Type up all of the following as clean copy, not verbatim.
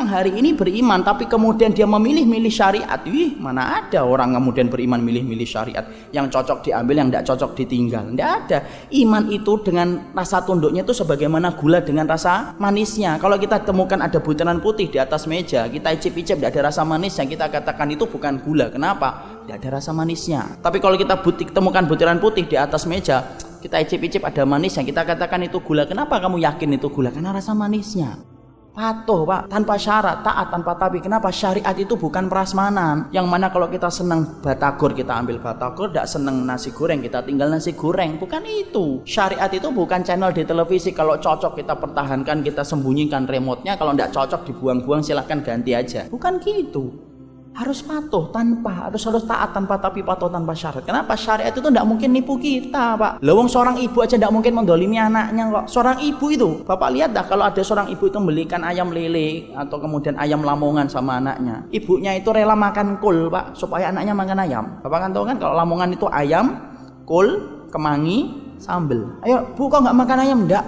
hari ini beriman tapi kemudian dia memilih-milih syariat, mana ada orang kemudian beriman milih-milih syariat, yang cocok diambil, yang tidak cocok ditinggal. Tidak ada. Iman itu dengan rasa tunduknya itu sebagaimana gula dengan rasa manisnya. Kalau kita temukan ada butiran putih di atas meja, kita icip-icip tidak ada rasa manisnya, kita katakan itu bukan gula. Kenapa? Tidak ada rasa manisnya. Tapi kalau kita temukan butiran putih di atas meja, kita icip-icip ada manisnya, kita katakan itu gula. Kenapa kamu yakin itu gula? Karena rasa manisnya. Patuh Pak, tanpa syarat, taat tanpa tapi. Kenapa? Syariat itu bukan prasmanan, yang mana kalau kita senang batagor kita ambil batagor, tidak senang nasi goreng kita tinggal nasi goreng. Bukan itu. Syariat itu bukan channel di televisi, kalau cocok kita pertahankan, kita sembunyikan remote-nya, kalau tidak cocok dibuang-buang, silahkan ganti aja. Bukan gitu. Harus patuh harus taat tanpa tapi, patuh tanpa syarat. Kenapa? Syariat itu tidak mungkin nipu kita Pak. Lawang seorang ibu aja tidak mungkin mendolimi anaknya kok. Seorang ibu itu, Bapak lihat dah kalau ada seorang ibu itu belikan ayam lele atau kemudian ayam lamongan sama anaknya, ibunya itu rela makan kol Pak supaya anaknya makan ayam. Bapak kan tahu kan kalau lamongan itu ayam, kol, kemangi, sambel. Ayo Bu, kok nggak makan ayam? Enggak,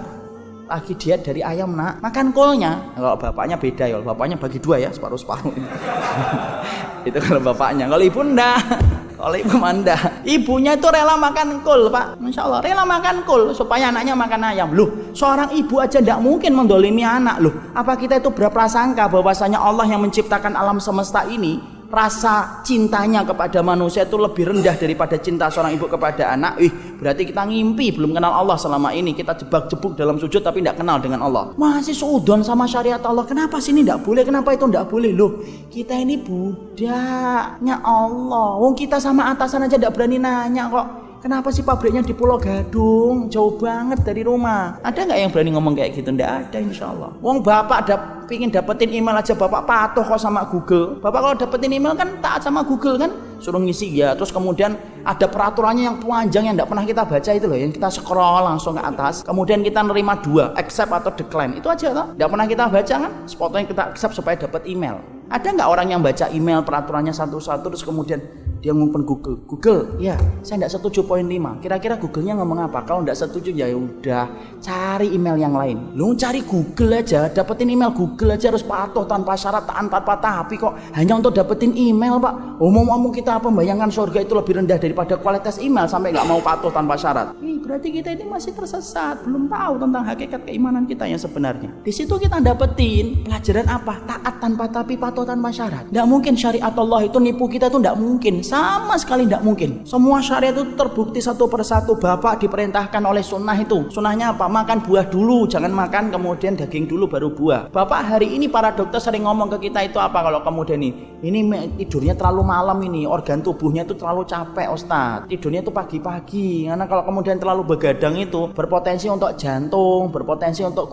lagi diet dari ayam nak, makan kolnya. Kalau bapaknya beda ya, bapaknya bagi dua ya, separuh-separuh. Itu kalau bapaknya, kalau ibu enggak. Kalau ibu manda, ibunya itu rela makan kol Pak, Masya Allah, rela makan kol supaya anaknya makan ayam. Loh, seorang ibu aja tidak mungkin mendolimi anak. Loh, apa kita itu berprasangka bahwasanya Allah yang menciptakan alam semesta ini, rasa cintanya kepada manusia itu lebih rendah daripada cinta seorang ibu kepada anak? Berarti kita ngimpi, belum kenal Allah selama ini. Kita jebak-jebuk dalam sujud tapi tidak kenal dengan Allah. Masih seudon sama syariat Allah. Kenapa sini tidak boleh, kenapa itu tidak boleh? Loh, kita ini budaknya Allah. Wong kita sama atasan aja tidak berani nanya kok. Kenapa sih pabriknya di Pulau Gadung, jauh banget dari rumah? Ada nggak yang berani ngomong kayak gitu? Nggak ada, insya Allah. Wong bapak pingin dapetin email aja, bapak patuh kok sama Google. Bapak kalau dapetin email kan taat sama Google kan, suruh ngisi ya. Terus kemudian ada peraturannya yang panjang yang nggak pernah kita baca itu loh, yang kita scroll langsung ke atas. Kemudian kita nerima dua, accept atau decline. Itu aja toh, nggak pernah kita baca kan? Spotnya kita accept supaya dapat email. Ada nggak orang yang baca email peraturannya satu-satu terus kemudian dia ngumpen Google, ya saya tidak setuju poin 5. Kira-kira Google-nya ngomong apa? Kalau tidak setuju ya udah cari email yang lain. Lu cari Google aja, dapetin email Google aja harus patuh tanpa syarat, tanpa tapi kok hanya untuk dapetin email Pak. Omong-omong kita membayangkan surga itu lebih rendah daripada kualitas email sampai nggak mau patuh tanpa syarat. Berarti kita ini masih tersesat, belum tahu tentang hakikat keimanan kita yang sebenarnya. Di situ kita dapetin pelajaran apa? Taat tanpa tapi, patuh tanpa syarat. Tidak mungkin syariat Allah itu nipu kita, itu tidak mungkin. Sama sekali tidak mungkin. Semua syariat itu terbukti satu persatu. Bapak diperintahkan oleh sunnah itu. Sunnahnya apa? Makan buah dulu, jangan makan kemudian daging dulu baru buah. Bapak hari ini para dokter sering ngomong ke kita itu apa? Kalau kemudian ini tidurnya terlalu malam, ini organ tubuhnya itu terlalu capek Ustaz. Tidurnya itu pagi-pagi. Karena kalau kemudian terlalu begadang itu berpotensi untuk jantung, berpotensi untuk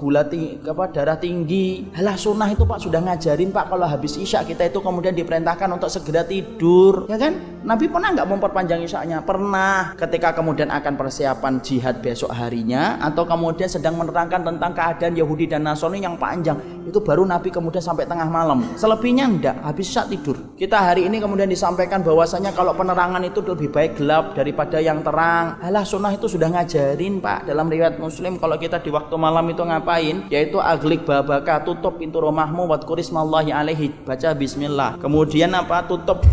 darah tinggi. Halah, sunnah itu Pak sudah ngajarin Pak, kalau habis isya kita itu kemudian diperintahkan untuk segera tidur, ya kan? Nabi pernah nggak memperpanjang isyanya? Pernah. Ketika kemudian akan persiapan jihad besok harinya, atau kemudian sedang menerangkan tentang keadaan Yahudi dan Nasrani yang panjang, itu baru Nabi kemudian sampai tengah malam. Selebihnya enggak, habis isya tidur. Kita hari ini kemudian disampaikan bahwasanya kalau penerangan itu lebih baik gelap daripada yang terang. Alah, sunnah itu sudah ngajarin Pak. Dalam riwayat Muslim kalau kita di waktu malam itu ngapain? Yaitu aglik babaka, tutup pintu rumahmu, wadkurismallahi alaihi, baca bismillah. Kemudian apa? Tutup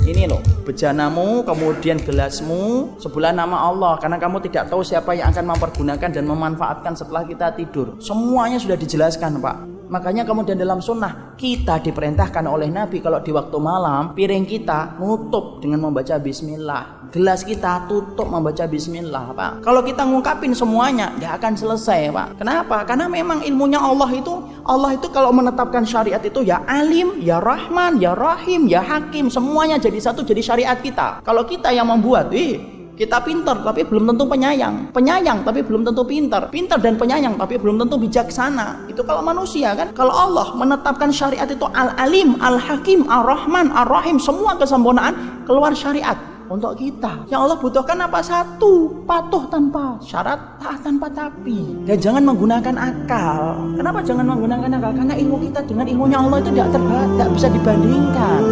ini loh, bejanamu, kemudian gelasmu sebelah nama Allah, karena kamu tidak tahu siapa yang akan mempergunakan dan memanfaatkan setelah kita tidur. Semuanya sudah dijelaskan Pak. Makanya kemudian dalam sunnah kita diperintahkan oleh Nabi kalau di waktu malam piring kita nutup dengan membaca bismillah, gelas kita tutup membaca bismillah Pak. Kalau kita ngungkapin semuanya nggak akan selesai Pak. Kenapa? Karena memang ilmunya Allah itu kalau menetapkan syariat itu ya alim, ya rahman, ya rahim, ya hakim, semuanya jadi satu, jadi syariat kita. Kalau kita yang membuat, kita pintar tapi belum tentu penyayang, tapi belum tentu pintar dan penyayang tapi belum tentu bijaksana. Itu kalau manusia kan. Kalau Allah menetapkan syariat itu al-alim, al-hakim, ar-rahman, ar-rahim, semua kesempurnaan keluar syariat untuk kita. Yang Allah butuhkan apa? Satu, patuh tanpa syarat, taat tanpa tapi. Dan jangan menggunakan akal. Kenapa jangan menggunakan akal? Karena ilmu kita dengan ilmunya Allah itu tidak bisa dibandingkan.